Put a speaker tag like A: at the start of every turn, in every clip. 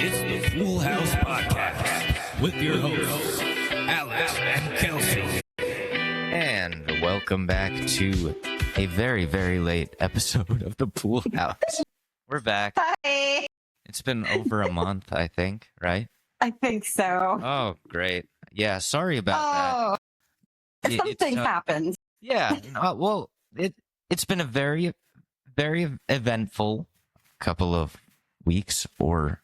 A: It's the Full House Podcast with your hosts, Alex and Kelsey.
B: And welcome back to a very, very late episode of the Pool House. We're back.
C: Hi.
B: It's been over a month, I think, right?
C: I think so.
B: Oh, great. Yeah, sorry about that.
C: Something happened.
B: Yeah, well, it's been a very, very eventful couple of weeks or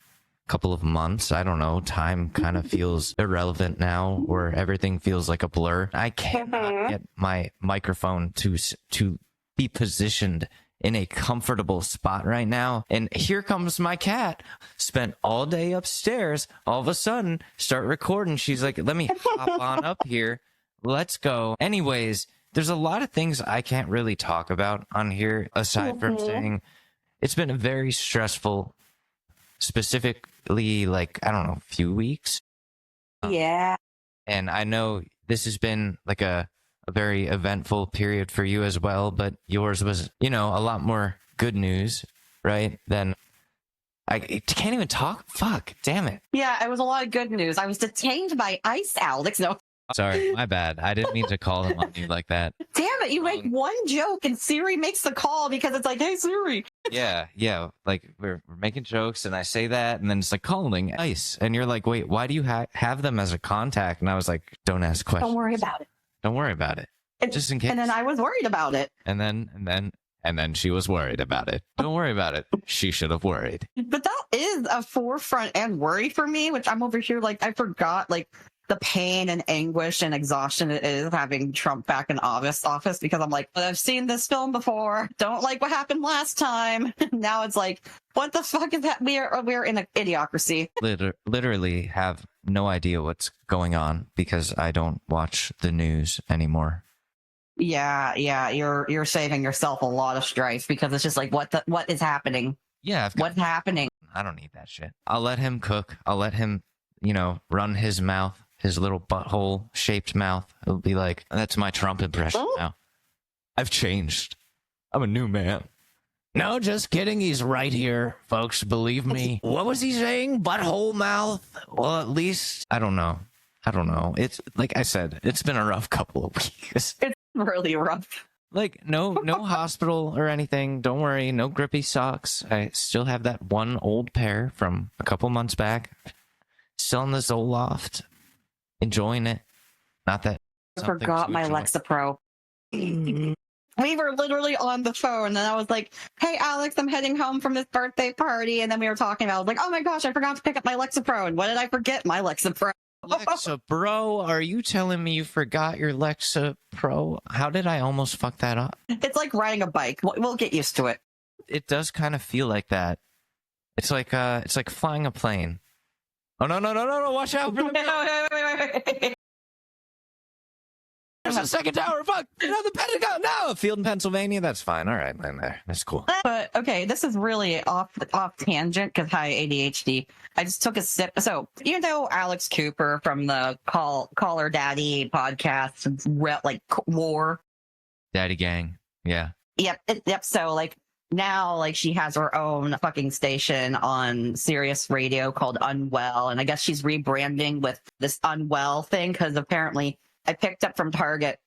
B: couple of months. I don't know. Time kind of feels irrelevant now, or everything feels like a blur. I cannot get my microphone to be positioned in a comfortable spot right now. And here comes my cat. Spent all day upstairs. All of a sudden, start recording. She's like, let me hop on up here. Let's go. Anyways, there's a lot of things I can't really talk about on here, aside from saying it's been a very stressful, specifically, like, I don't know, few weeks.
C: Yeah.
B: And I know this has been like a very eventful period for you as well, but yours was, a lot more good news, right? Then I can't even talk. Fuck, damn it.
C: Yeah, it was a lot of good news. I was detained by ICE, Alex. No.
B: Sorry, my bad. I didn't mean to call them on you like that.
C: Damn it, you make one joke and Siri makes the call because it's like, hey, Siri.
B: Yeah. Like, we're making jokes and I say that, and then it's like calling ICE. And you're like, wait, why do you have them as a contact? And I was like, don't ask questions.
C: Don't worry about it.
B: Don't worry about it. Just in case.
C: And then I was worried about it.
B: And then she was worried about it. Don't worry about it. She should have worried.
C: But that is a forefront and worry for me, which I'm over here like, I forgot, like, the pain and anguish and exhaustion it is having Trump back in office because I'm like, I've seen this film before. Don't like what happened last time. Now it's like, what the fuck is that? We're in an idiocracy.
B: Literally have no idea what's going on because I don't watch the news anymore.
C: Yeah, you're saving yourself a lot of strife because it's just like, what is happening?
B: Yeah,
C: what's happening?
B: I don't need that shit. I'll let him cook. I'll let him, run his mouth. His little butthole-shaped mouth. It'll be like, that's my Trump impression now. I've changed. I'm a new man. No, just kidding. He's right here, folks. Believe me. What was he saying? Butthole mouth? Well, at least, I don't know. It's, like I said, it's been a rough couple of weeks.
C: It's really rough.
B: Like, no hospital or anything. Don't worry. No grippy socks. I still have that one old pair from a couple months back. Still in the Zoloft. Enjoying it. Not that
C: I forgot my Lexapro. We were literally on the phone and I was like, hey Alex, I'm heading home from this birthday party, and then we were talking about, I was like, oh my gosh, I forgot to pick up my Lexapro. And what did I forget? My Lexapro.
B: Lexapro? Are you telling me you forgot your Lexapro? How did I almost fuck that up?
C: It's like riding a bike. We'll get used to it.
B: It does kind of feel like that. It's like flying a plane. Oh, no, watch out.
C: Wait.
B: There's a second tower. Fuck. The Pentagon. No. Field in Pennsylvania. That's fine. All right, man. There. That's cool.
C: But, okay, this is really off tangent because I ADHD. I just took a sip. So, Alex Cooper from the Call Her Daddy podcast, like, War.
B: Daddy Gang. Yeah.
C: Yep. So, like, now, like, she has her own fucking station on Sirius Radio called Unwell, and I guess she's rebranding with this Unwell thing because apparently I picked up from Target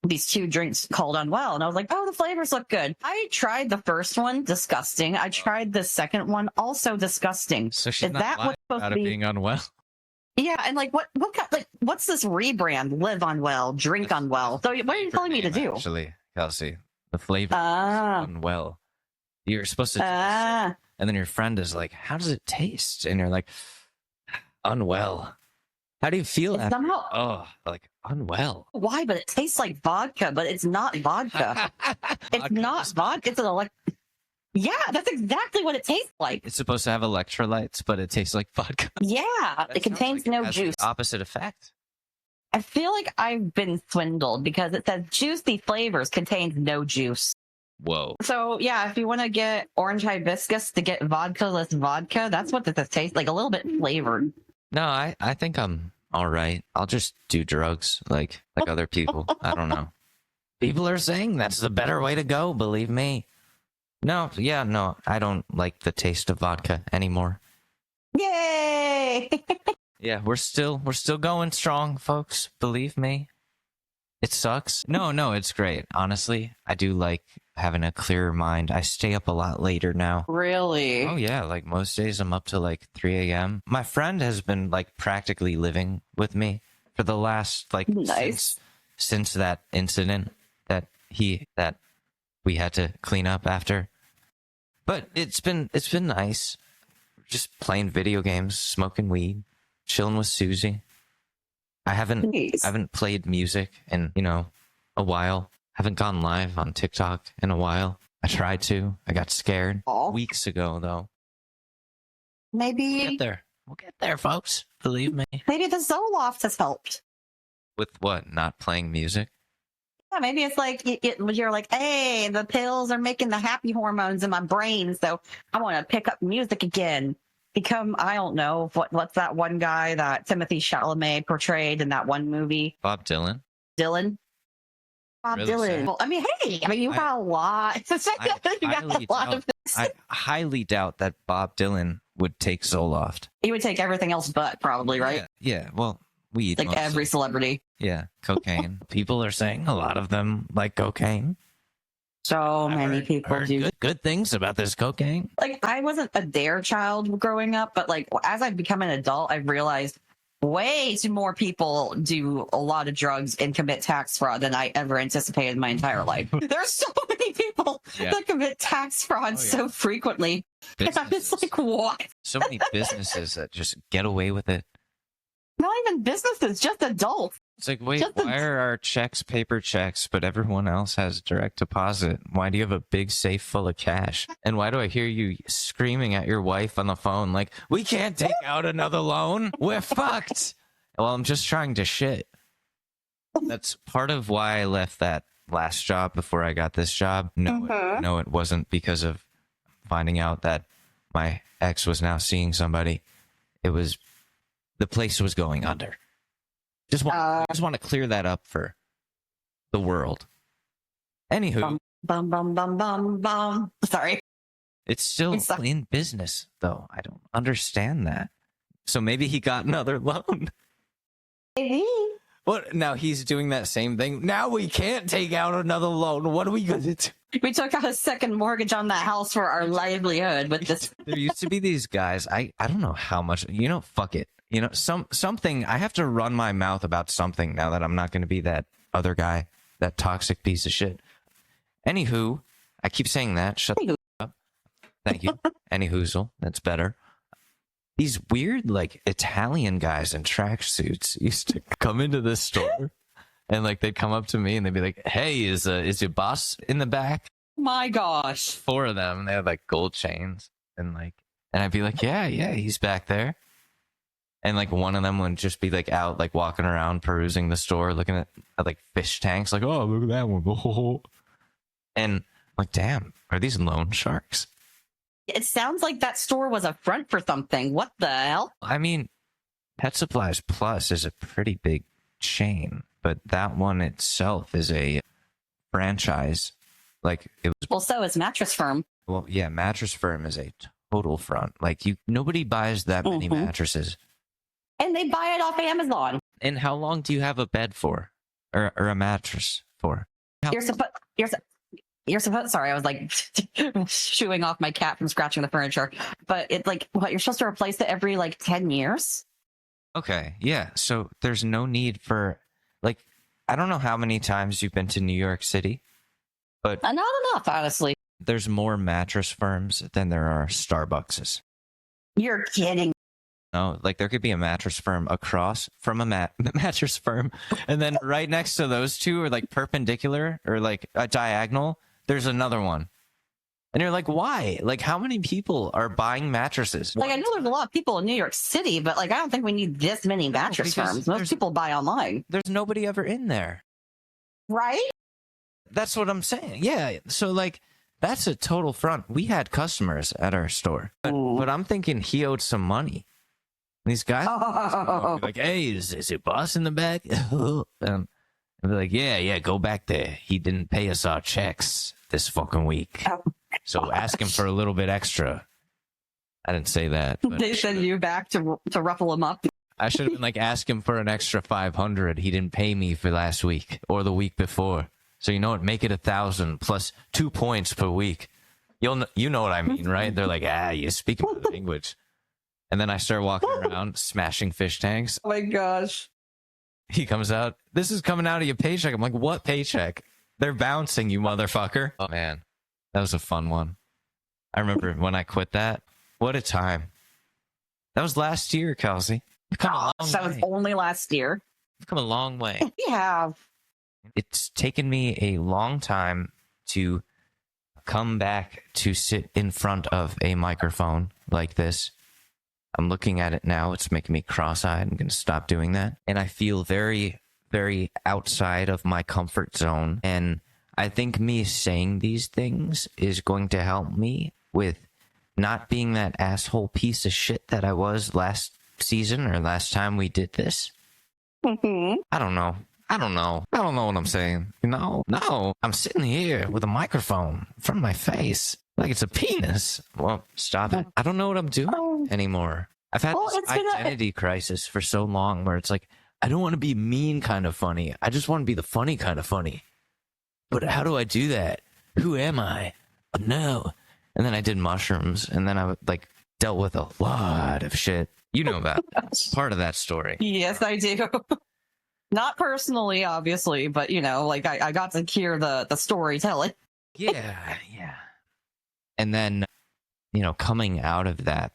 C: these 2 drinks called Unwell, and I was like, oh, the flavors look good. I tried the first one, disgusting. I tried the second one, also disgusting.
B: So she's not lying about it being unwell.
C: Yeah, and like, what's this rebrand? Live Unwell, drink Unwell. So what are you telling me to do?
B: Actually, Kelsey, the flavor is Unwell. You're supposed to taste it. And then your friend is like, how does it taste? And you're like, unwell. How do you feel after? Somehow, like unwell.
C: Why? But it tastes like vodka, but it's not vodka. It's not vodka. It's an Yeah, that's exactly what it tastes like.
B: It's supposed to have electrolytes, but it tastes like vodka.
C: Yeah, it contains no juice.
B: Opposite effect.
C: I feel like I've been swindled because it says juicy flavors contains no juice.
B: Whoa.
C: So, yeah, if you want to get orange hibiscus to get vodka-less vodka, that's what this tastes like, a little bit flavored.
B: No, I think I'm all right. I'll just do drugs like other people. I don't know. People are saying that's the better way to go, believe me. No, I don't like the taste of vodka anymore.
C: Yay! Yay!
B: Yeah, we're still going strong, folks. Believe me. It sucks. No, it's great. Honestly, I do like having a clearer mind. I stay up a lot later now.
C: Really?
B: Oh yeah, like most days I'm up to like 3 a.m. My friend has been like practically living with me for the last like
C: Nice.
B: since that incident that we had to clean up after. But it's been nice. Just playing video games, smoking weed, chilling with Susie. I haven't played music in, a while. Haven't gone live on TikTok in a while. I tried to. I got scared weeks ago, though.
C: Maybe
B: We'll get there, folks. Believe me.
C: maybe the Zoloft has helped.
B: With what? Not playing music?
C: Yeah, maybe it's like you're like, hey, the pills are making the happy hormones in my brain, so I want to pick up music again. Become, I don't know, what's that one guy that Timothy Chalamet portrayed in that one movie?
B: Bob Dylan?
C: Dylan? Bob
B: Really
C: Dylan.
B: sad.
C: Well, I mean, hey, you got a lot.
B: I highly doubt that Bob Dylan would take Zoloft.
C: He would take everything else but, probably, right?
B: Yeah, well, weed.
C: Like
B: mostly.
C: every celebrity.
B: Yeah, cocaine. People are saying a lot of them like cocaine.
C: So many people do.
B: Good things about this cocaine.
C: Like, I wasn't a dare child growing up, but like as I've become an adult, I've realized way too more people do a lot of drugs and commit tax fraud than I ever anticipated in my entire life. There's so many people that commit tax fraud so frequently. And I'm just like, what?
B: So many businesses that just get away with it.
C: Not even businesses, just adults.
B: It's like, wait, why are our checks paper checks, but everyone else has direct deposit? Why do you have a big safe full of cash? And why do I hear you screaming at your wife on the phone like, we can't take out another loan? We're fucked. Well, I'm just trying to shit. That's part of why I left that last job before I got this job. No, it wasn't because of finding out that my ex was now seeing somebody. It was, the place was going under. Just want to clear that up for the world. Anywho,
C: Sorry,
B: it's still in business, though. I don't understand that. So maybe he got another loan.
C: Maybe.
B: What? Now he's doing that same thing. Now we can't take out another loan. What are we gonna do?
C: We took out a second mortgage on that house for our livelihood with this.
B: There used to be these guys. I don't know how much. Fuck it. Something. I have to run my mouth about something now that I'm not going to be that other guy, that toxic piece of shit. Anywho, I keep saying that. Shut up. Thank you. Anyhoozle. That's better. These weird, like, Italian guys in tracksuits used to come into this store and, like, they'd come up to me and they'd be like, hey, is your boss in the back?
C: My gosh.
B: 4 of them. They had, like, gold chains. And I'd be like, yeah, he's back there. And, like, one of them would just be, like, out, like, walking around, perusing the store, looking at like, fish tanks. Like, oh, look at that one. And I'm like, damn, are these loan sharks?
C: It sounds like that store was a front for something. What the hell?
B: I mean, Pet Supplies Plus is a pretty big chain, but that one itself is a franchise. Like, it was.
C: Well, so is Mattress Firm.
B: Well, yeah, Mattress Firm is a total front. Like, nobody buys that many mattresses.
C: And they buy it off Amazon.
B: And how long do you have a bed for? Or a mattress for?
C: You're supposed, sorry, I was like shooing off my cat from scratching the furniture. But it's like, what, you're supposed to replace it every like 10 years?
B: Okay, yeah. So there's no need for, like, I don't know how many times you've been to New York City, but
C: Not enough, honestly.
B: there's more mattress firms than there are Starbuckses.
C: You're kidding.
B: No, like there could be a mattress firm across from a mattress firm, and then right next to those two are like perpendicular or like a diagonal. There's another one, and you're like, why? Like, how many people are buying mattresses?
C: Like, I know there's a lot of people in New York City, but like, I don't think we need this many mattress firms. Most people buy online.
B: There's nobody ever in there,
C: right?
B: That's what I'm saying. Yeah, so like. That's a total front. We had customers at our store, but I'm thinking he owed some money. These guys be like, hey, is your boss in the back? And I'd be like, yeah, go back there. He didn't pay us our checks this fucking week. So ask him for a little bit extra. I didn't say that. But
C: They send you back to ruffle him up.
B: I should have been like, ask him for an extra 500. He didn't pay me for last week or the week before. So you know what? Make it 1,000 plus 2 points per week. You know what I mean, right? They're like, you're speaking my language. And then I start walking around smashing fish tanks.
C: Oh my gosh.
B: He comes out. This is coming out of your paycheck. I'm like, what paycheck? They're bouncing, you motherfucker. Oh man, that was a fun one. I remember when I quit that. What a time. That was last year, Kelsey. You've come a long
C: That was
B: way.
C: only last year.
B: You've come a long way.
C: We have.
B: It's taken me a long time to come back to sit in front of a microphone like this. I'm looking at it now. It's making me cross-eyed. I'm going to stop doing that. And I feel very, very outside of my comfort zone. And I think me saying these things is going to help me with not being that asshole piece of shit that I was last season or last time we did this.
C: Mm-hmm.
B: I don't know what I'm saying. No. I'm sitting here with a microphone in front of my face like it's a penis. Well, stop it. I don't know what I'm doing anymore. I've had this identity crisis for so long where it's like, I don't want to be mean kind of funny. I just want to be the funny kind of funny. But how do I do that? Who am I? No. And then I did mushrooms, and then I dealt with a lot of shit. You know about part of that story.
C: Yes, I do. Not personally, obviously, but I got to hear the storytelling.
B: Yeah. And then, coming out of that,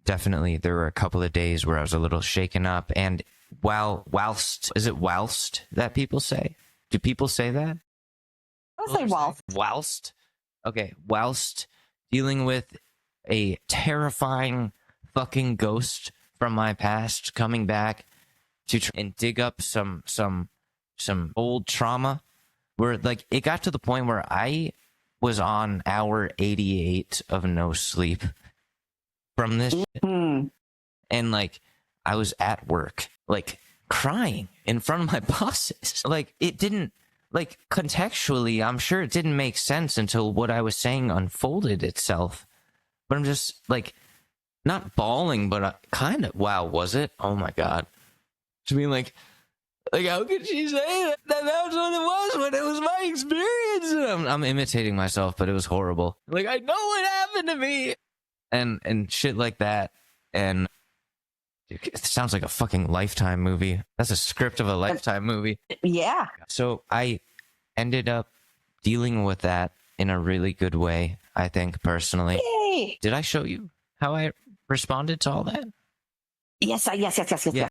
B: definitely there were a couple of days where I was a little shaken up. And whilst that people say? Do people say that?
C: I'll say whilst.
B: Whilst? Okay. Whilst dealing with a terrifying fucking ghost from my past coming back to try and dig up some old trauma, where it got to the point where I was on hour 88 of no sleep from this shit. And I was at work crying in front of my bosses. It didn't contextually, I'm sure it didn't make sense until what I was saying unfolded itself. But I'm just not bawling, but kind of, wow, was it? Oh my God. To be how could she say that? That was what it was when it was my experience. And I'm imitating myself, but it was horrible. I know what happened to me. And shit like that. And it sounds like a fucking Lifetime movie. That's a script of a Lifetime movie.
C: Yeah.
B: So I ended up dealing with that in a really good way, I think, personally.
C: Yay.
B: Did I show you how I responded to all that?
C: Yes.
B: Yeah.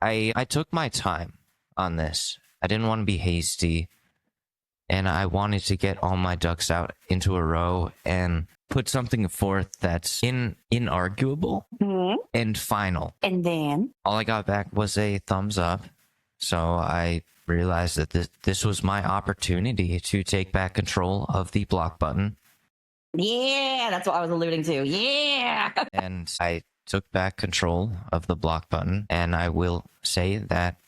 B: I took my time on this. I didn't want to be hasty, and I wanted to get all my ducks out into a row and put something forth that's inarguable and final.
C: And then
B: all I got back was a thumbs up. So I realized that this was my opportunity to take back control of the block button.
C: Yeah, that's what I was alluding to. Yeah.
B: And I took back control of the block button, and I will say that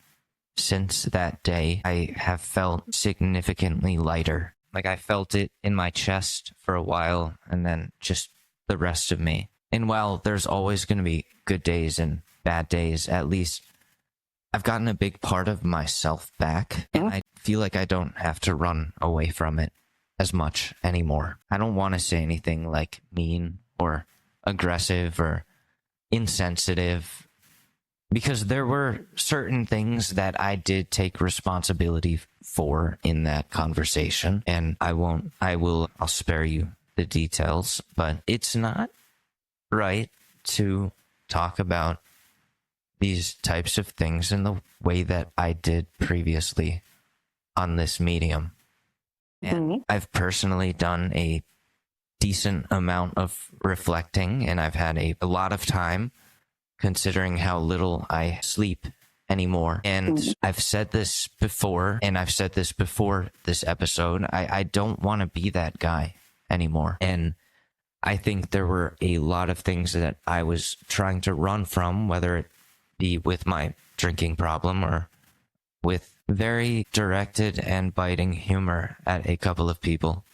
B: since that day, I have felt significantly lighter. I felt it in my chest for a while, and then just the rest of me. And while there's always going to be good days and bad days, at least I've gotten a big part of myself back, and I feel like I don't have to run away from it as much anymore. I don't want to say anything mean or aggressive or insensitive, because there were certain things that I did take responsibility for in that conversation, and I'll spare you the details, but it's not right to talk about these types of things in the way that I did previously on this medium. And I've personally done a decent amount of reflecting, and I've had a lot of time considering how little I sleep anymore. And I've said this before, and I've said this before this episode, I don't want to be that guy anymore. And I think there were a lot of things that I was trying to run from, whether it be with my drinking problem or with very directed and biting humor at a couple of people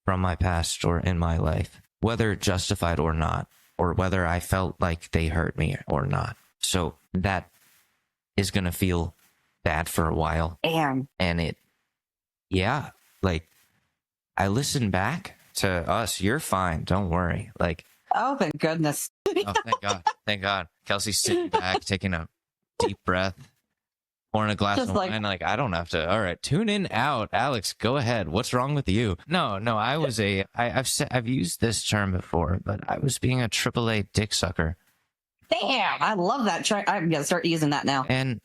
B: from my past or in my life. whether justified or not, or whether I felt like they hurt me or not. So that is going to feel bad for a while.
C: And
B: Yeah, like, I listened back to us. You're fine. Don't worry. Like,
C: oh, thank goodness.
B: oh, thank God. Thank God. Kelsey's sitting back, taking a deep breath, pouring a glass
C: Just
B: of
C: like-
B: wine. Like, I don't have to. All right, tune in out. Alex, go ahead. What's wrong with you? No, I've used this term before, but I was being a AAA dick sucker.
C: Damn, I love that. I'm going to start using that now.
B: And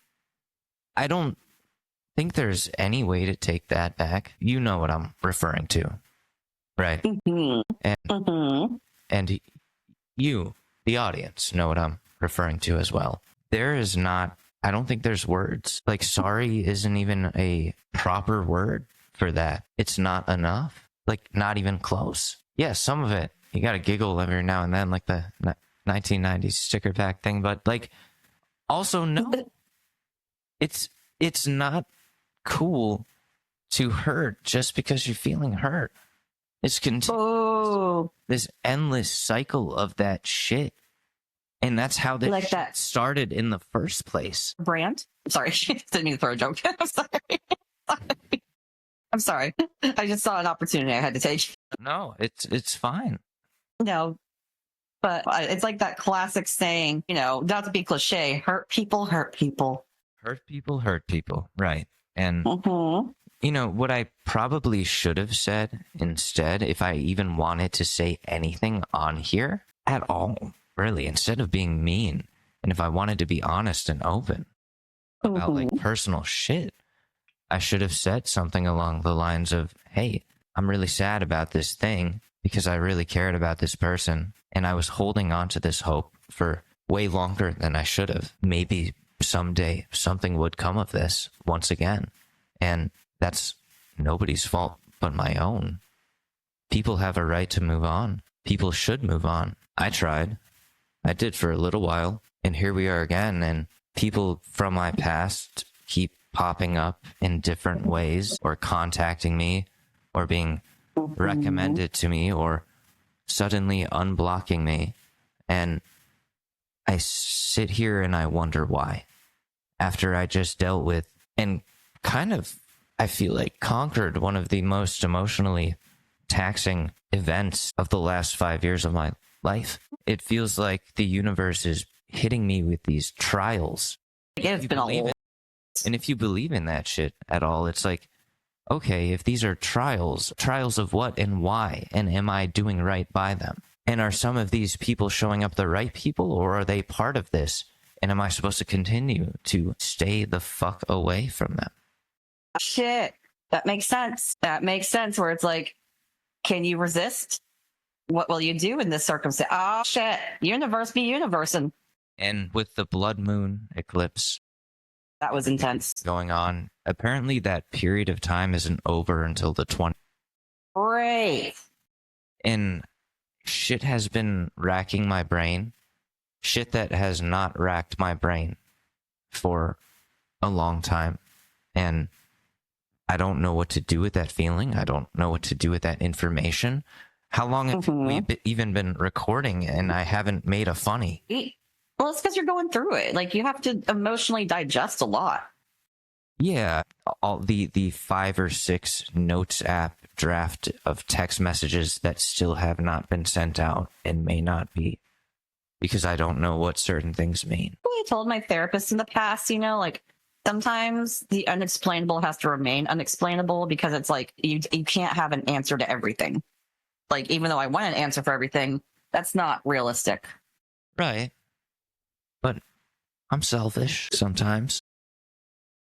B: I don't think there's any way to take that back. You know what I'm referring to, right?
C: Mm-hmm.
B: And
C: Mm-hmm.
B: and you, the audience, know what I'm referring to as well. There is not, I don't think there's words. Like, sorry isn't even a proper word for that. It's not enough. Like, not even close. Yeah, some of it, you got to giggle every now and then, like the 1990s sticker pack thing. But, like, also, no, it's not cool to hurt just because you're feeling hurt. It's
C: Oh,
B: this endless cycle of that shit. And that's how this
C: Like
B: shit
C: that.
B: started in the first place.
C: brand. Sorry, didn't mean to throw a joke. I'm sorry. I'm sorry. I just saw an opportunity I had to take.
B: No, it's fine.
C: No, but it's like that classic saying, not to be cliche, hurt people, hurt people.
B: Hurt people. Right. And,
C: Mm-hmm.
B: what I probably should have said instead, if I even wanted to say anything on here at all, really, instead of being mean, and if I wanted to be honest and open about like personal shit, I should have said something along the lines of, hey, I'm really sad about this thing because I really cared about this person and I was holding on to this hope for way longer than I should have. Maybe someday something would come of this once again. And that's nobody's fault but my own. People have a right to move on. People should move on. I tried. I did for a little while. And here we are again. And people from my past keep popping up in different ways or contacting me or being recommended to me or suddenly unblocking me. And I sit here and I wonder why. After I just dealt with and kind of, I feel like, conquered one of the most emotionally taxing events of the last 5 years of my life. It feels like the universe is hitting me with these trials.
C: It's been a
B: And if you believe in that shit at all, it's like, okay, if these are trials of what and why, and am I doing right by them? And are some of these people showing up the right people, or are they part of this? And am I supposed to continue to stay the fuck away from them?
C: shit. That makes sense. That makes sense where it's like, can you resist? What will you do in this circumstance? Oh, shit. Universe be universing.
B: And with the blood moon eclipse
C: That was intense.
B: going on, apparently that period of time isn't over until the 20th.
C: Great.
B: And shit has been racking my brain. Shit that has not racked my brain for a long time. And I don't know what to do with that feeling. I don't know what to do with that information. How long have we even been recording and I haven't made a funny?
C: Well, it's because you're going through it. Like, you have to emotionally digest a lot.
B: Yeah, all the 5 or 6 notes app draft of text messages that still have not been sent out and may not be because I don't know what certain things mean.
C: I told my therapist in the past, like, sometimes the unexplainable has to remain unexplainable because it's like you can't have an answer to everything. Like, even though I want an answer for everything, that's not realistic.
B: Right. But I'm selfish sometimes.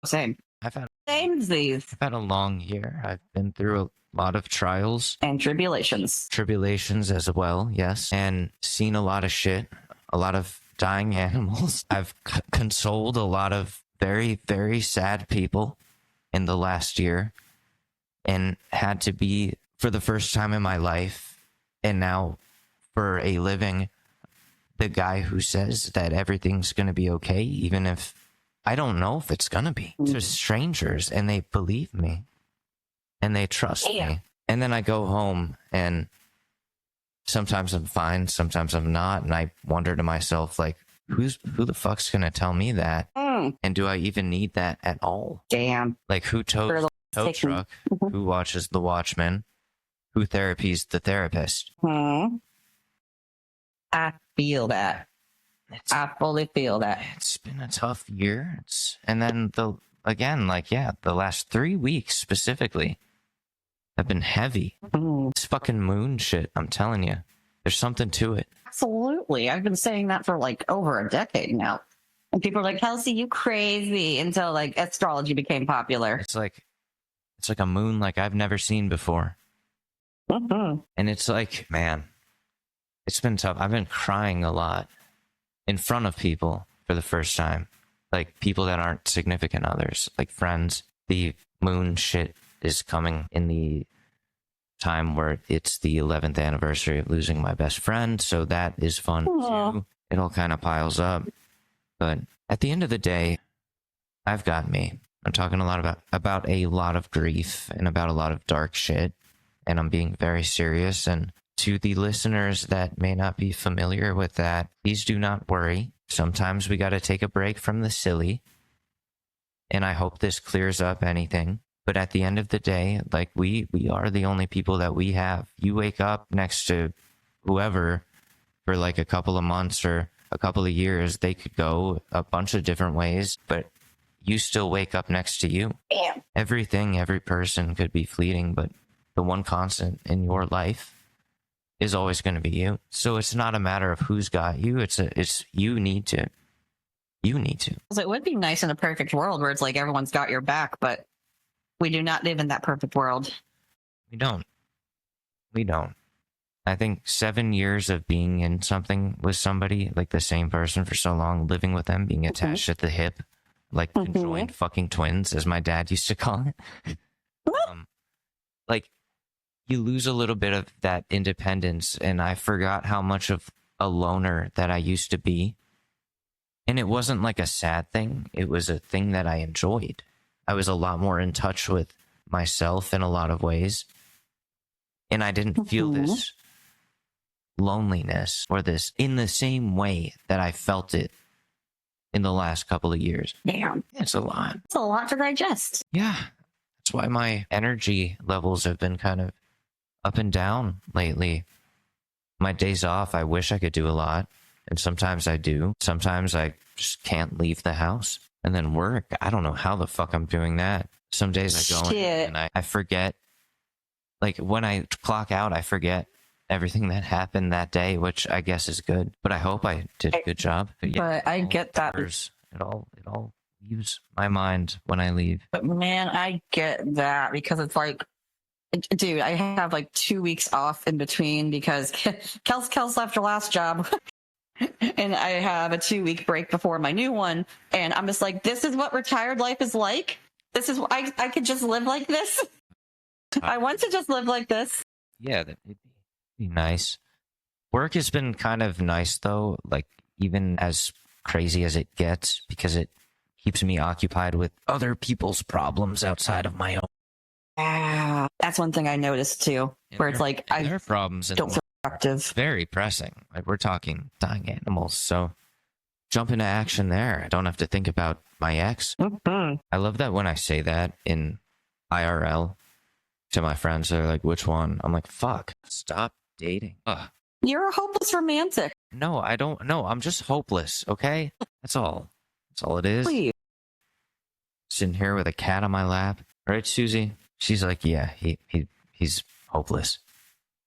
C: Same.
B: I've had
C: Samesies.
B: a long year. I've been through a lot of trials,
C: And tribulations.
B: tribulations as well, yes, and seen a lot of shit, a lot of dying animals. I've consoled a lot of very, very sad people in the last year and had to be, for the first time in my life, and now for a living, the guy who says that everything's going to be okay, even if I don't know if it's going to be. To strangers, and they believe me and they trust me. And then I go home and Sometimes I'm fine, sometimes I'm not. And I wonder to myself, like, who the fuck's going to tell me that? And do I even need that at all?
C: Damn.
B: Like, who tows the tow truck? Who watches the watchman? Who therapies the therapist?
C: I feel that. I fully feel that.
B: It's been a tough year. And then the last 3 weeks specifically have been heavy. This fucking moon shit, I'm telling you. There's something to it.
C: Absolutely. I've been saying that for like over a decade now. And people are like, Kelsey, you crazy, until like astrology became popular.
B: It's like a moon like I've never seen before. And it's like, man, it's been tough. I've been crying a lot in front of people for the first time. Like people that aren't significant others, like friends. The moon shit is coming in the time where it's the 11th anniversary of losing my best friend. So that is fun too. It all kind of piles up. But at the end of the day, I've got me. I'm talking a lot about a lot of grief and about a lot of dark shit. And I'm being very serious. And to the listeners that may not be familiar with that, please do not worry. Sometimes we got to take a break from the silly. And I hope this clears up anything. But at the end of the day, like we are the only people that we have. You wake up next to whoever for like a couple of months or a couple of years. They could go a bunch of different ways, but you still wake up next to you.
C: Damn.
B: Every person could be fleeting, but the one constant in your life is always going to be you. So it's not a matter of who's got you. It's you need to. You need to.
C: So it would be nice in a perfect world where it's like everyone's got your back, but we do not live in that perfect world.
B: We don't. I think 7 years of being in something with somebody, like the same person for so long, living with them, being attached at the hip, like conjoined fucking twins, as my dad used to call it. Like, you lose a little bit of that independence, and I forgot how much of a loner that I used to be. And it wasn't like a sad thing. It was a thing that I enjoyed. I was a lot more in touch with myself in a lot of ways. And I didn't feel this loneliness or this in the same way that I felt it in the last couple of years.
C: Damn.
B: It's a lot.
C: It's a lot to digest.
B: Yeah. That's why my energy levels have been kind of up and down lately. My days off, I wish I could do a lot. And sometimes I do. Sometimes I just can't leave the house. And then work, I don't know how the fuck I'm doing that. Some days I go in and I forget. Like when I clock out, I forget everything that happened that day, which I guess is good. But I hope I did a good job. But, yeah,
C: but I get that.
B: It all leaves my mind when I leave.
C: But man, I get that because it's like, dude, I have like 2 weeks off in between because Kels left her last job. And I have a 2-week break before my new one. And I'm just like, this is what retired life is like. This is what I could just live like this. I want to just live like this.
B: Yeah, that'd be nice. Work has been kind of nice though, like even as crazy as it gets, because it keeps me occupied with other people's problems outside of my own.
C: Yeah, that's one thing I noticed too, where it's like I
B: their problems
C: don't feel productive.
B: Very pressing. Like we're talking dying animals, so jump into action there. I don't have to think about my ex. I love that when I say that in IRL to my friends, they're like, "Which one?" I'm like, "Fuck, stop dating." Ugh.
C: You're a hopeless romantic.
B: No, I don't. No, I'm just hopeless. Okay, that's all. That's all it is.
C: Please.
B: Sitting here with a cat on my lap, right, Susie? She's like, "Yeah, he's hopeless.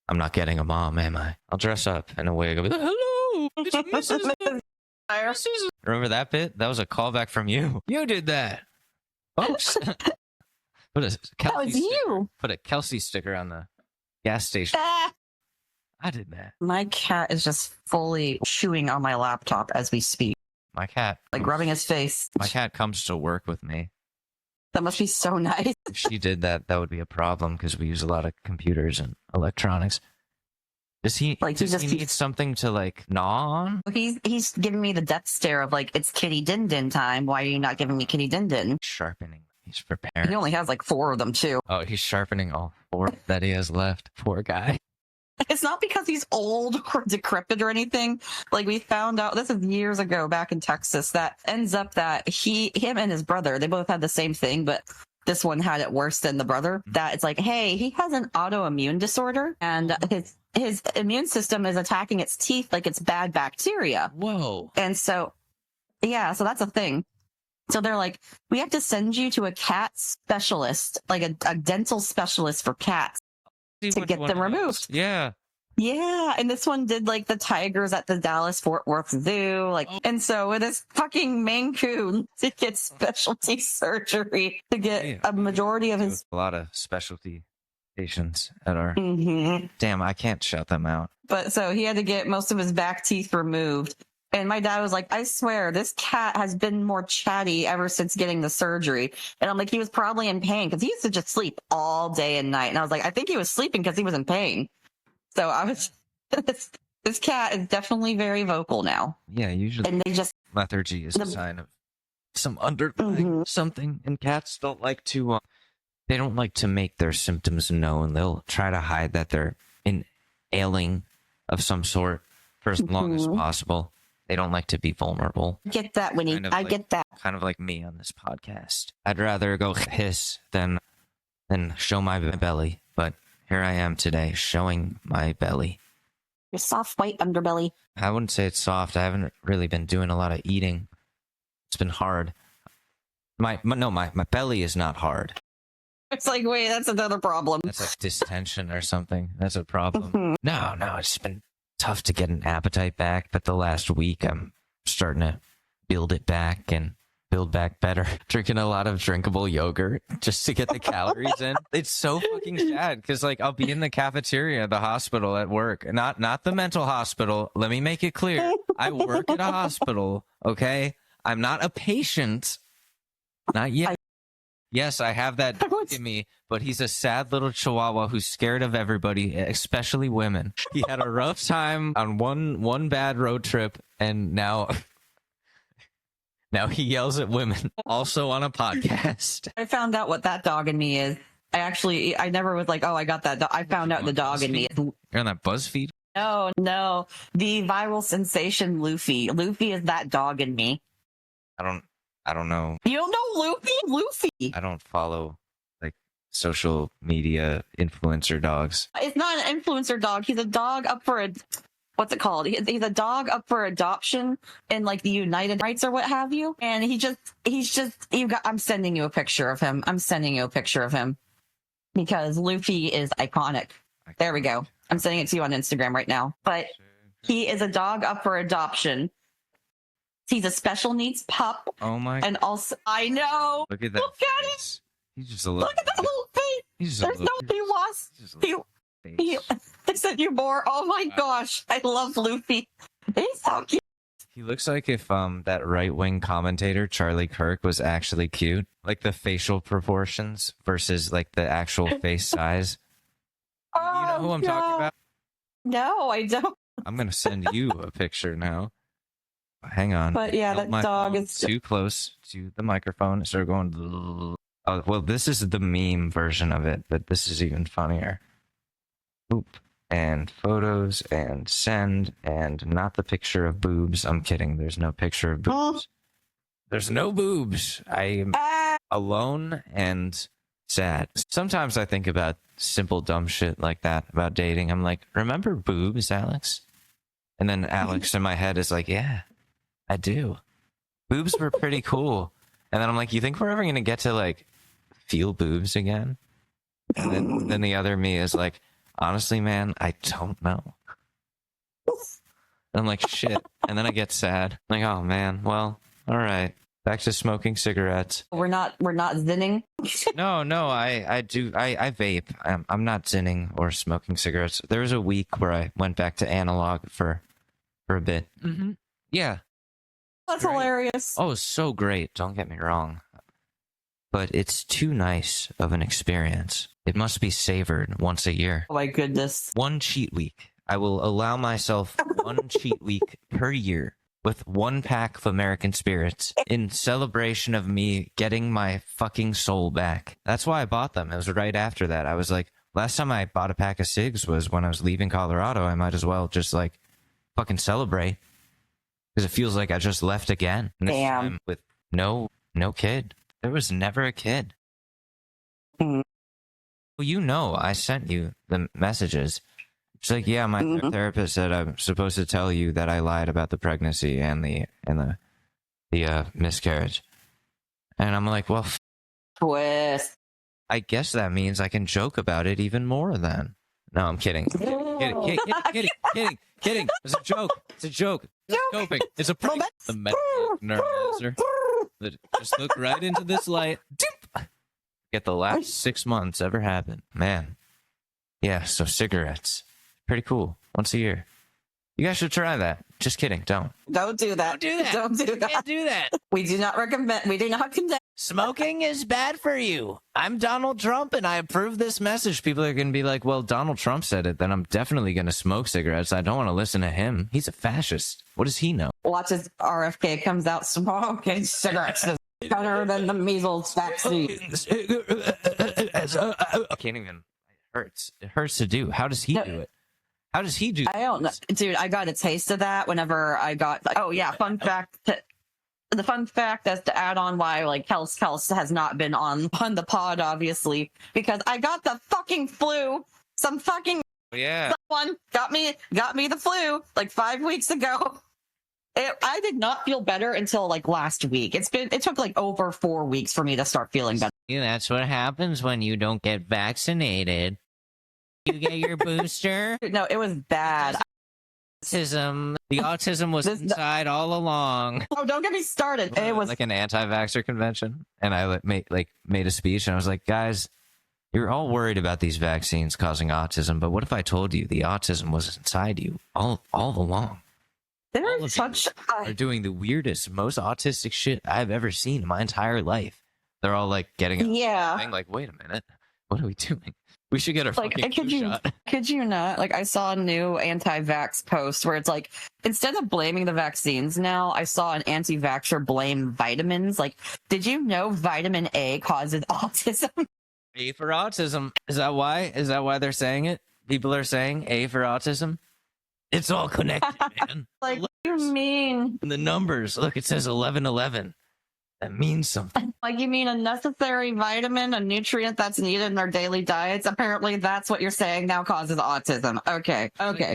B: I'm not getting a mom, am I?" I'll dress up in a wig. I'll be like, "Hello, it's Mrs. Remember that bit? That was a callback from you. You did that, folks. Put a
C: That was you.
B: Put a Kelsey sticker on the gas station. I did that.
C: My cat is just fully chewing on my laptop as we speak.
B: My cat,
C: like rubbing his face.
B: My cat comes to work with me.
C: That must be so nice.
B: If she did that, that would be a problem because we use a lot of computers and electronics. Does he need something to like gnaw on?
C: He's giving me the death stare of like, it's Kitty Din Din time. Why are you not giving me Kitty Din Din?
B: Sharpening. He's preparing.
C: He only has like 4 of them too.
B: Oh, he's sharpening all 4 that he has left. Poor guy.
C: It's not because he's old or decrepit or anything. Like, we found out, this is years ago back in Texas, that ends up that him and his brother, they both had the same thing, but this one had it worse than the brother. That it's like, hey, he has an autoimmune disorder, and his immune system is attacking its teeth like it's bad bacteria.
B: Whoa.
C: And so, yeah, so that's a thing. So they're like, we have to send you to a cat specialist, like a dental specialist for cats, to get them removed.
B: Yeah.
C: Yeah, and this one did like the tigers at the Dallas Fort Worth Zoo, like, and so with this fucking Maine Coon to get specialty surgery to get a majority of his.
B: A lot of specialty patients at our.
C: Mhm.
B: Damn, I can't shout them out.
C: But so he had to get most of his back teeth removed. And my dad was like, I swear, this cat has been more chatty ever since getting the surgery. And I'm like, he was probably in pain because he used to just sleep all day and night. And I was like, I think he was sleeping because he was in pain. So I was, this cat is definitely very vocal now.
B: Yeah, usually.
C: And they just,
B: lethargy is a sign of some underlying something. And cats don't like to, they don't like to make their symptoms known. They'll try to hide that they're ailing of some sort for as long as possible. They don't like to be vulnerable.
C: I get that, Winnie. I get that.
B: Kind of like me on this podcast. I'd rather go hiss than show my belly. But here I am today, showing my belly.
C: Your soft white underbelly.
B: I wouldn't say it's soft. I haven't really been doing a lot of eating. It's been hard. My belly is not hard.
C: It's like, wait, that's another problem.
B: That's like distension or something. That's a problem. No, it's been tough to get an appetite back, but the last week I'm starting to build it back and build back better. Drinking a lot of drinkable yogurt just to get the calories in. It's so fucking sad because like I'll be in the cafeteria at the hospital at work, not the mental hospital. Let me make it clear. I work at a hospital, okay? I'm not a patient. Not yet. Yes, I have that dog in me, but he's a sad little chihuahua who's scared of everybody, especially women. He had a rough time on one bad road trip, and now he yells at women. Also on a podcast.
C: I found out what that dog in me is. I never was like, oh, I got that dog. I found out the dog in me.
B: You're on that BuzzFeed?
C: No. The viral sensation Luffy. Luffy is that dog in me.
B: I don't know.
C: You don't know Luffy? Luffy.
B: I don't follow like social media influencer dogs.
C: It's not an influencer dog. He's a dog up for what's it called? He's a dog up for adoption in like the United States or what have you. And I'm sending you a picture of him. Because Luffy is iconic. There we go. I'm sending it to you on Instagram right now. But he is a dog up for adoption. He's a special needs pup.
B: Oh my!
C: And also, I know.
B: Look at that.
C: Look at it.
B: He's just a little.
C: Look at that little face. There's no. He lost. I sent you more. Oh my gosh! I love Luffy. He's so cute.
B: He looks like if that right-wing commentator Charlie Kirk was actually cute, like the facial proportions versus like the actual face size. You know who I'm talking about?
C: No, I don't.
B: I'm gonna send you a picture now. Hang on.
C: But yeah, that dog is
B: too close to the microphone. It started going. Oh, well, this is the meme version of it, but this is even funnier. Oop. And photos and send and not the picture of boobs. I'm kidding. There's no picture of boobs. There's no boobs. I am alone and sad. Sometimes I think about simple dumb shit like that about dating. I'm like, remember boobs, Alex? And then Alex in my head is like, yeah. I do. Boobs were pretty cool. And then I'm like, you think we're ever going to get to like feel boobs again? And then the other me is like, honestly, man, I don't know. And I'm like, shit. And then I get sad. I'm like, oh man, well, all right. Back to smoking cigarettes.
C: We're not zinning.
B: No, I do. I vape. I'm not zinning or smoking cigarettes. There was a week where I went back to analog for a bit. Mm-hmm. Yeah.
C: That's great. Hilarious.
B: Oh, so great. Don't get me wrong. But it's too nice of an experience. It must be savored once a year.
C: Oh my goodness.
B: One cheat week. I will allow myself one cheat week per year with one pack of American Spirits in celebration of me getting my fucking soul back. That's why I bought them. It was right after that. I was like, Last time I bought a pack of cigs was when I was leaving Colorado. I might as well just like fucking celebrate because it feels like I just left again. And this
C: Damn.
B: time with no kid. There was never a kid.
C: Mhm.
B: Well, you know, I sent you the messages. It's like, yeah, my therapist said I'm supposed to tell you that I lied about the pregnancy and the miscarriage. And I'm like, well,
C: Twist.
B: I guess that means I can joke about it even more then. No, I'm kidding. Kidding. It's a joke. It's a joke. Just coping. It's a prank. The neuralizer. Just look right into this light. Get the last 6 months ever happened. Man. Yeah, so cigarettes. Pretty cool. Once a year. You guys should try that. Just kidding. Don't.
C: Don't do that. Don't do that.
B: Can't do that.
C: We do not recommend. We do not condemn.
B: Smoking is bad for you. I'm Donald Trump and I approve this message. People are going to be like, well, Donald Trump said it, then I'm definitely going to smoke cigarettes. I don't want to listen to him. He's a fascist. What does he know?
C: Watch as RFK comes out smoking cigarettes is better than the measles vaccine.
B: I can't even. It hurts. It hurts to do. How does he do it? How does he do
C: I don't know. Dude, I got a taste of that whenever I got, like, oh yeah, fun fact. The fun fact as to add on why like Kelsey has not been on the pod, obviously, because I got the fucking flu. Some fucking someone got me the flu like 5 weeks ago. I did not feel better until like last week. It took like over 4 weeks for me to start feeling better.
B: Yeah, that's what happens when you don't get vaccinated. You get your booster.
C: No, it was bad.
B: Autism. The autism was inside all along.
C: Oh, don't get me started. It was
B: like an anti-vaxxer convention, and I made a speech, and I was like, guys, you're all worried about these vaccines causing autism, but what if I told you the autism was inside you all along?
C: There's such
B: are doing the weirdest, most autistic shit I've ever seen in my entire life. They're all like getting up, like, wait a minute, what are we doing? We should get our fucking shot.
C: Could you not? Like, I saw a new anti-vax post where it's like, instead of blaming the vaccines now, I saw an anti-vaxxer blame vitamins. Like, did you know vitamin A causes autism?
B: A for autism. Is that why? Is that why they're saying it? People are saying A for autism? It's all connected, man.
C: Like, what do you mean?
B: The numbers. Look, it says 1111. That means something.
C: Like, you mean a necessary vitamin, a nutrient that's needed in our daily diets? Apparently, that's what you're saying now causes autism. Okay,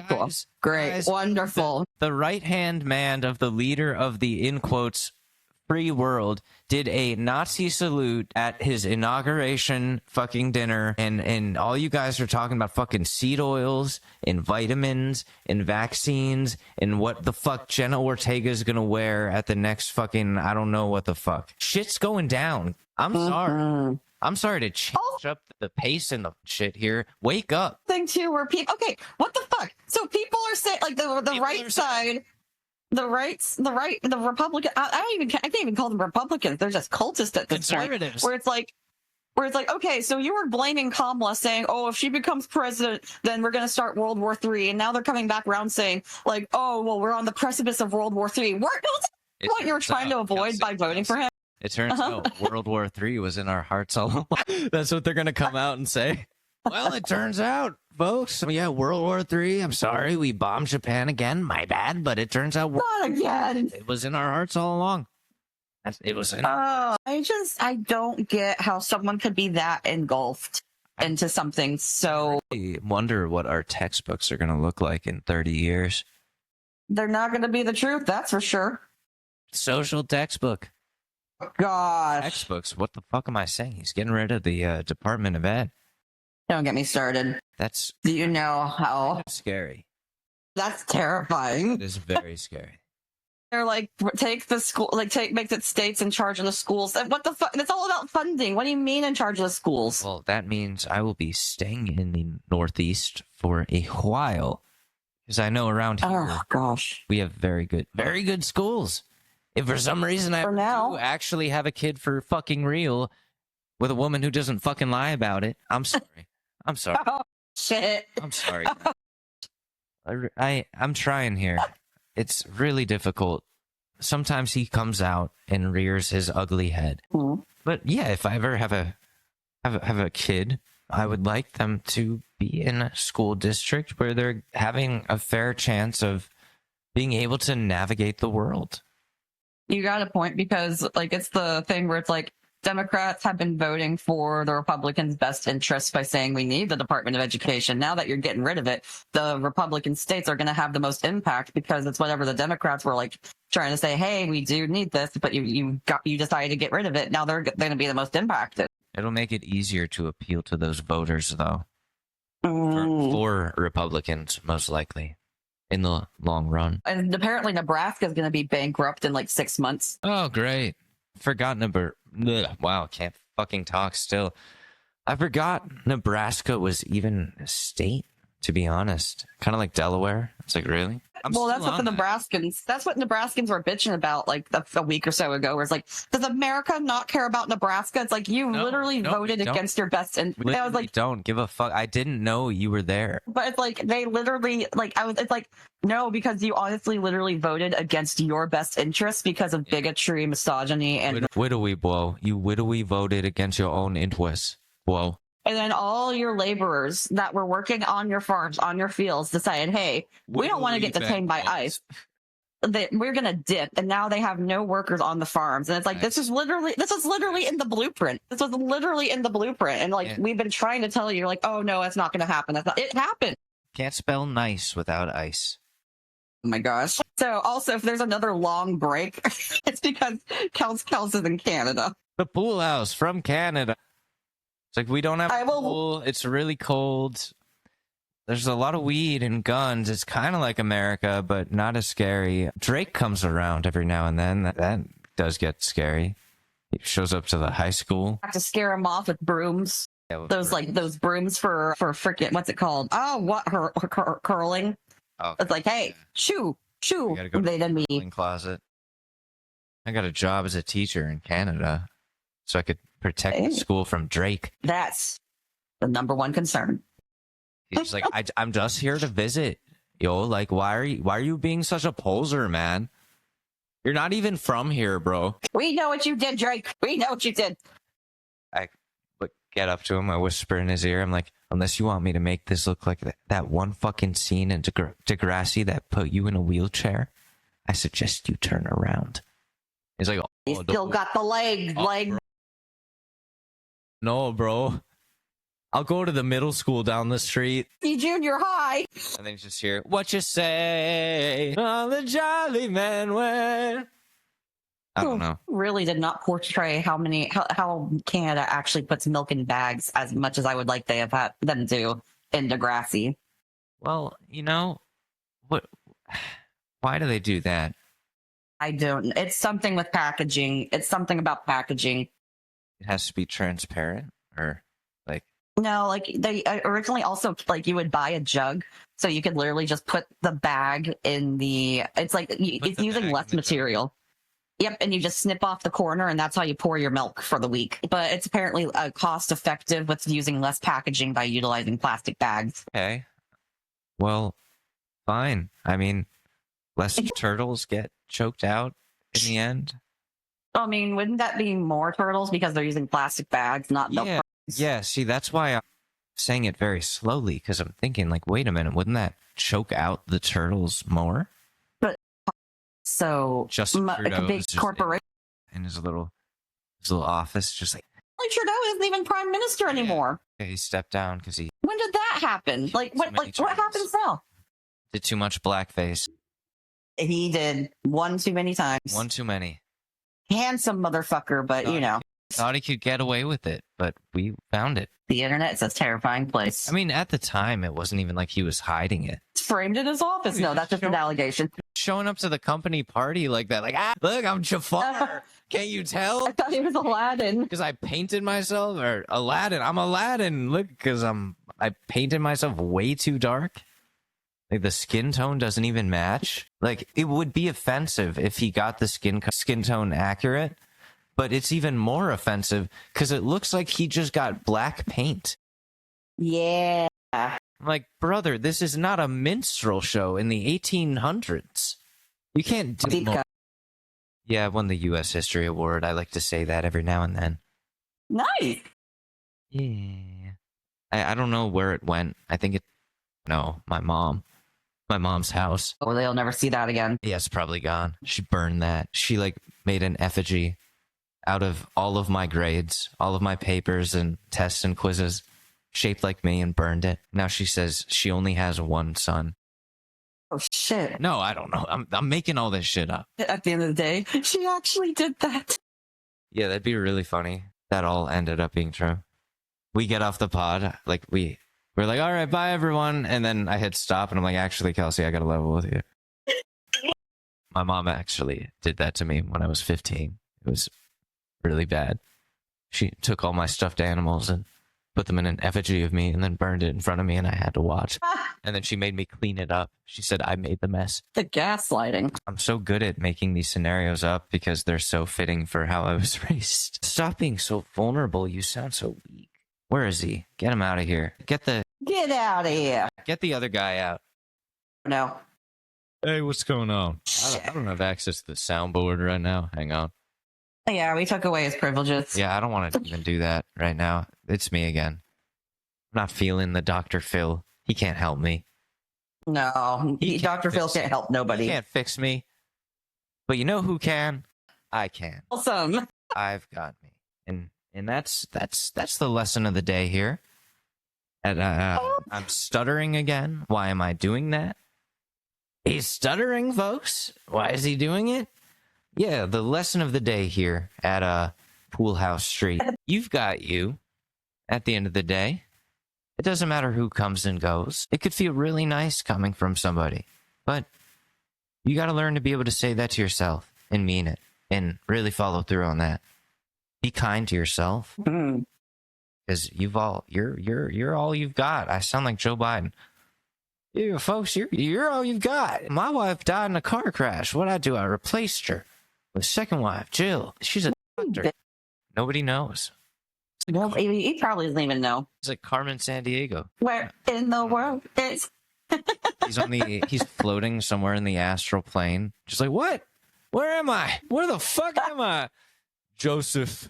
C: cool. Great, wonderful.
B: The right-hand man of the leader of the, in quotes, free world did a Nazi salute at his inauguration fucking dinner, and all you guys are talking about fucking seed oils and vitamins and vaccines and what the fuck Jenna Ortega's gonna wear at the next fucking, I don't know what the fuck. Shit's going down. I'm sorry. I'm sorry to change up the pace and the shit here. Wake up.
C: Thing too, where people, okay, what the fuck? So people are saying, like, the right side, the Republican, I can't even call them Republicans. They're just cultists at this
B: Conservatives.
C: point. Where it's like, okay, so you were blaming Kamala, saying, oh, if she becomes president, then we're going to start World War III. And now they're coming back around saying, like, oh, well, we're on the precipice of World War III. What you were trying to avoid by voting for him?
B: It turns out World War III was in our hearts all along. That's what they're going to come out and say. Well, it turns out, folks, yeah, World War III, I'm sorry, we bombed Japan again, my bad, but it turns out
C: Not again.
B: It was in our hearts all along. It was in
C: I don't get how someone could be that engulfed into something so...
B: I wonder what our textbooks are going to look like in 30 years.
C: They're not going to be the truth, that's for sure.
B: Social textbook.
C: Gosh.
B: Textbooks, what the fuck am I saying? He's getting rid of the Department of Ed.
C: Don't get me started. Do you know how...
B: scary.
C: That's terrifying.
B: It is very scary.
C: They're like, make the states in charge of the schools. What the fuck? It's all about funding. What do you mean in charge of the schools?
B: Well, that means I will be staying in the Northeast for a while. Because I know around here, we have very good schools. If for some reason I do actually have a kid for fucking real with a woman who doesn't fucking lie about it, I'm sorry. I'm sorry.
C: Oh, shit.
B: I'm sorry. I'm trying here. It's really difficult. Sometimes he comes out and rears his ugly head.
C: Mm-hmm.
B: But yeah, if I ever have a kid I would like them to be in a school district where they're having a fair chance of being able to navigate the world.
C: You got a point, because like it's the thing where it's like Democrats have been voting for the Republicans' best interests by saying we need the Department of Education. Now that you're getting rid of it, the Republican states are going to have the most impact, because it's whatever the Democrats were like trying to say, hey, we do need this, but you decided to get rid of it. Now they're going to be the most impacted.
B: It'll make it easier to appeal to those voters, though, for Republicans, most likely, in the long run.
C: And apparently Nebraska is going to be bankrupt in like 6 months.
B: Oh, great. Forgot Wow, can't fucking talk still. I forgot Nebraska was even a state, to be honest. Kind of like Delaware. It's like, really?
C: Well, that's what Nebraskans were bitching about like a week or so ago, where it's like, does America not care about Nebraska? It's like, you literally voted against your best. And I was like,
B: don't give a fuck. I didn't know you were there.
C: But it's like, they literally, like, it's like, no, because you honestly literally voted against your best interests because of bigotry, misogyny, and
B: Widowy, whoa. You widowy voted against your own interests. Whoa.
C: And then all your laborers that were working on your farms, on your fields, decided, hey, we don't want to get detained by ICE. We're going to dip. And now they have no workers on the farms. And it's like, this is literally in the blueprint. This was literally in the blueprint. And like, we've been trying to tell you, you're like, oh no, it's not going to happen. It happened.
B: Can't spell nice without ice.
C: Oh my gosh. So also, if there's another long break, it's because Kelsey's in Canada.
B: The pool house from Canada. It's like, we don't have a pool. It's really cold. There's a lot of weed and guns. It's kind of like America, but not as scary. Drake comes around every now and then. That does get scary. He shows up to the high school.
C: Have to scare him off with brooms.
B: Yeah, with
C: those brooms for freaking, what's it called? Oh, what, her curling.
B: Oh,
C: it's like, hey, shoo.
B: Gotta go
C: they did me.
B: Closet. I got a job as a teacher in Canada, so I could protect the school from Drake.
C: That's the number one concern.
B: He's like, I'm just here to visit. Yo, like, why are you being such a poser, man? You're not even from here, bro.
C: We know what you did, Drake. We know what you did.
B: I get up to him. I whisper in his ear. I'm like, unless you want me to make this look like that one fucking scene in Degrassi that put you in a wheelchair, I suggest you turn around. He's like,
C: he still got the leg.
B: Bro. No, bro. I'll go to the middle school down the street.
C: See junior high.
B: And then you just hear, what you say on the jolly man way. I don't know.
C: Really did not portray how Canada actually puts milk in bags as much as I would like they have had them do in Degrassi.
B: Well, what? Why do they do that?
C: I don't. It's something with packaging. It's something about packaging.
B: It has to be transparent, or like.
C: No, like they originally also like you would buy a jug, so you could literally just put the bag in the. It's like it's using less material. Yep, and you just snip off the corner, and that's how you pour your milk for the week. But it's apparently cost effective with using less packaging by utilizing plastic bags.
B: Okay, well, fine. I mean, less turtles get choked out in the end.
C: I mean, wouldn't that be more turtles because they're using plastic bags, not milk?
B: Yeah, see, that's why I'm saying it very slowly, because I'm thinking, like, wait a minute, wouldn't that choke out the turtles more?
C: But so
B: Justin Trudeau
C: a big corporation
B: in his little office, just like
C: Trudeau isn't even prime minister anymore.
B: Yeah, he stepped down because he.
C: When did that happen? Like what? Like what happens now?
B: Did too much blackface.
C: He did one too many times.
B: One too many.
C: Handsome motherfucker, but
B: thought he could get away with it, but we found it.
C: The internet's a terrifying place.
B: I mean, at the time, it wasn't even like he was hiding it.
C: It's framed in his office. No, that's just an allegation.
B: Showing up to the company party like that, like, look, I'm Jafar. Can't you tell?
C: I thought he was Aladdin.
B: Because I painted myself, or Aladdin. I'm Aladdin. Look, because I painted myself way too dark. Like, the skin tone doesn't even match. Like, it would be offensive if he got the skin tone accurate. But it's even more offensive because it looks like he just got black paint.
C: Yeah.
B: I'm like, brother, this is not a minstrel show in the 1800s. You can't do more. Yeah, I won the U.S. History Award. I like to say that every now and then.
C: Nice.
B: Yeah. I don't know where it went. I think no, my mom's house.
C: Or they'll never see that again.
B: Yeah, it's probably gone. She burned that. She like made an effigy out of all of my grades, all of my papers and tests and quizzes, shaped like me, and burned it. Now she says she only has one son.
C: Oh shit.
B: No, I don't know. I'm making all this shit up.
C: At the end of the day, she actually did that.
B: Yeah, that'd be really funny. That all ended up being true. We get off the pod, like we're like, all right, bye everyone, and then I hit stop, and I'm like, actually, Kelsey, I got to level with you. My mom actually did that to me when I was 15. It was really bad. She took all my stuffed animals and put them in an effigy of me, and then burned it in front of me, and I had to watch. And then she made me clean it up. She said I made the mess.
C: The gaslighting.
B: I'm so good at making these scenarios up because they're so fitting for how I was raised. Stop being so vulnerable. You sound so weak. Where is he? Get him out of here. Get
C: out of here.
B: Get the other guy out.
C: No.
B: Hey, what's going on? I don't have access to the soundboard right now. Hang on.
C: Yeah, we took away his privileges.
B: Yeah, I don't want to even do that right now. It's me again. I'm not feeling the Dr. Phil. He can't help me.
C: No, Dr. Phil can't help nobody.
B: He can't fix me. But you know who can? I can.
C: Awesome.
B: I've got me. And that's the lesson of the day here. And I'm stuttering again. Why am I doing that? He's stuttering, folks. Why is he doing it? Yeah, the lesson of the day here at Pool House Street. You've got you at the end of the day. It doesn't matter who comes and goes. It could feel really nice coming from somebody. But you got to learn to be able to say that to yourself and mean it and really follow through on that. Be kind to yourself. Because you're all you've got. I sound like Joe Biden. Yeah, folks, you're all you've got. My wife died in a car crash. What'd I do? I replaced her with second wife, Jill. She's a doctor. Nobody knows.
C: No, he probably doesn't even know.
B: It's like Carmen Sandiego.
C: Where in the world is...
B: He's floating somewhere in the astral plane. Just like, what? Where am I? Where the fuck am I? Joseph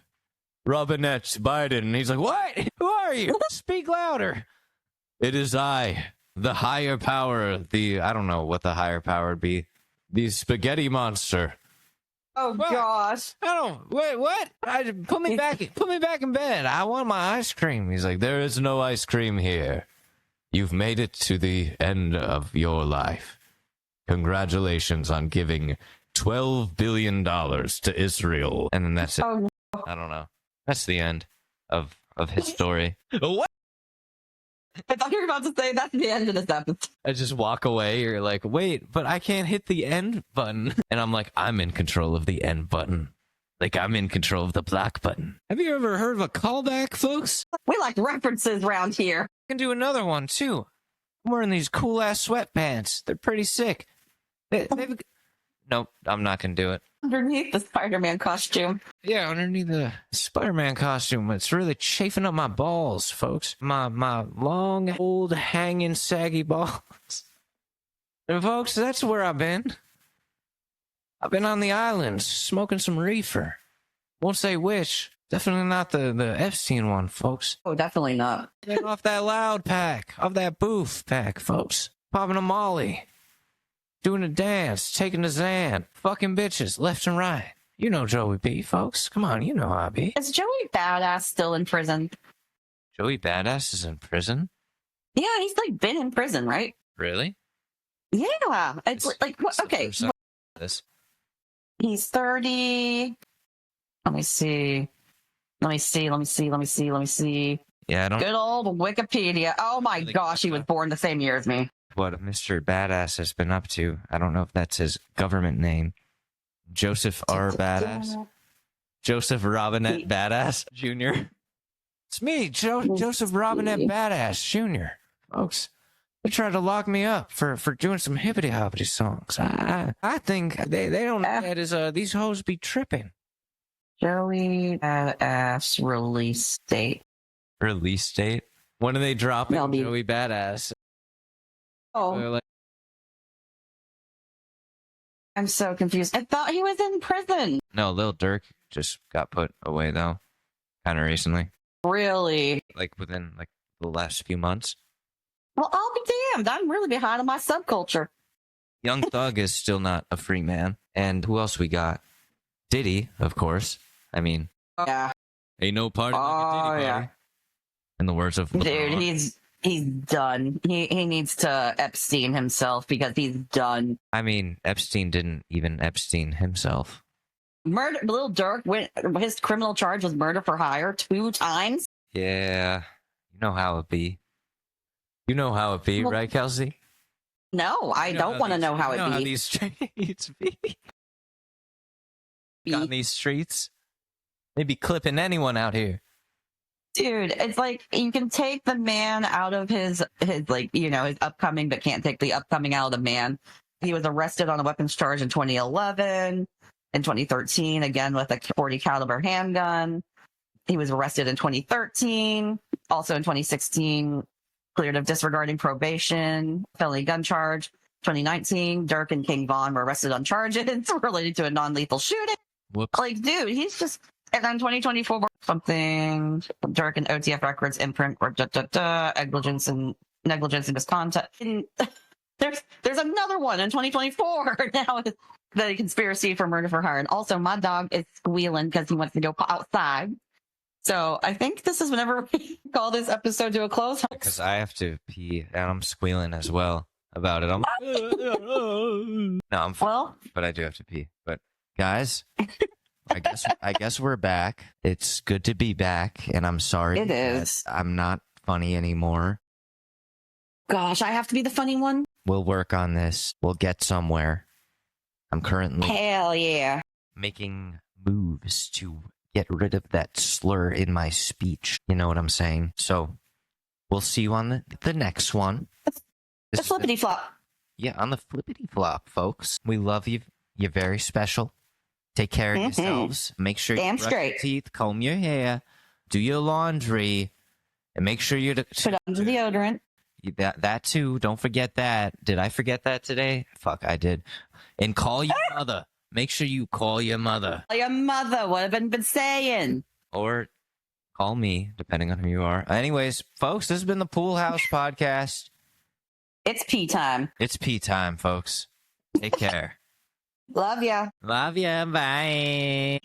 B: Robinette Biden. And he's like, what? Who are you? Speak louder. It is I, the higher power, I don't know what the higher power would be. The spaghetti monster.
C: Oh,
B: what?
C: gosh.
B: Wait, what? Put me back in bed. I want my ice cream. He's like, there is no ice cream here. You've made it to the end of your life. Congratulations on giving $12 billion to Israel. And then that's it.
C: Oh, no.
B: I don't know. That's the end of his story. What?
C: I thought you were about to say that's the end of this episode.
B: I just walk away. You're like, wait, but I can't hit the end button. And I'm like, I'm in control of the end button. Like, I'm in control of the black button. Have you ever heard of a callback, folks?
C: We like references around here.
B: I can do another one, too. I'm wearing these cool-ass sweatpants. They're pretty sick. Nope, I'm not going to do it.
C: Underneath the Spider-Man costume.
B: Yeah, underneath the Spider-Man costume. It's really chafing up my balls, folks. My long, old, hanging, saggy balls. And folks, that's where I've been. I've been on the islands, smoking some reefer. Won't say which. Definitely not the Epstein one, folks.
C: Oh, definitely not.
B: Getting off that loud pack, off that booth pack, folks. Popping a molly. Doing a dance, taking a Xan, fucking bitches, left and right. You know Joey B, folks. Come on, you know how I be.
C: Is Joey Badass still in prison?
B: Joey Badass is in prison?
C: Yeah, he's like been in prison, right?
B: Really?
C: Yeah. It's like what? Okay.
B: This.
C: He's 30. Let me see.
B: Yeah, I don't.
C: Good old Wikipedia. Oh my gosh, he was born the same year as me.
B: What Mr. Badass has been up to. I don't know if that's his government name. Joseph R. Badass. Joseph Robinette Badass Jr. It's me, Joseph Robinette Badass Jr. Folks, they tried to lock me up for doing some hippity-hoppity songs. I think they don't know that is these hoes be tripping.
C: Joey Badass release date.
B: Release date? When are they dropping Joey Badass?
C: Oh,
B: Like,
C: I'm so confused. I thought he was in prison.
B: no, Lil Durk just got put away though, kind of recently.
C: Really?
B: Like within like the last few months.
C: Well, I'll be damned. I'm really behind on my subculture.
B: Young Thug is still not a free man. And who else we got? Diddy, of course. I mean,
C: Yeah.
B: ain't no party like a Diddy party.
C: Yeah.
B: In the words of
C: Dude,
B: LeBron.
C: he's done. He needs to Epstein himself because he's done.
B: I mean, Epstein didn't even Epstein himself.
C: Murder. Little Dirk went. His criminal charge was murder for hire 2 times.
B: Yeah, you know how it be. You know how it be,
C: Well,
B: right, Kelsey?
C: No, I don't want to know how it
B: How
C: be.
B: these streets be. On these streets, they be clipping anyone out here.
C: Dude, it's like you can take the man out of his like, you know, his upcoming, but can't take the upcoming out of the man. He was arrested on a weapons charge in 2011, in 2013, again with a .40 caliber handgun. He was arrested in 2013, also in 2016, cleared of disregarding probation, felony gun charge. 2019, Dirk and King Von were arrested on charges related to a non-lethal shooting.
B: Whoops.
C: Like, dude, he's just. And then 2024, something Dirk and OTF Records imprint or negligence and misconduct. And there's another one in 2024 now. The conspiracy for murder for hire, and also my dog is squealing because he wants to go outside. So I think this is whenever we call this episode to a close.
B: Because I have to pee, and I'm squealing as well about it. No, I'm fine,
C: Well,
B: but I do have to pee. But guys, I guess we're back. It's good to be back, and I'm sorry
C: it is.
B: I'm not funny anymore.
C: Gosh, I have to be the funny one.
B: We'll work on this. We'll get somewhere. I'm currently
C: Hell yeah.
B: making moves to get rid of that slur in my speech. You know what I'm saying? So we'll see you on the next one.
C: The flippity flop.
B: Yeah, on the flippity flop, folks. We love you. You're very special. Take care of yourselves. Make sure
C: Damn
B: you brush
C: straight.
B: your teeth, comb your hair, do your laundry, and make sure you're
C: Put on the deodorant.
B: that too. Don't forget that. Did I forget that today? Fuck, I did. And call your mother. Make sure you call your mother.
C: Your mother, what have I been saying?
B: Or call me, depending on who you are. Anyways, folks, this has been the Pool House Podcast.
C: It's pee time.
B: It's pee time, folks. Take care.
C: Love ya.
B: Love ya. Bye.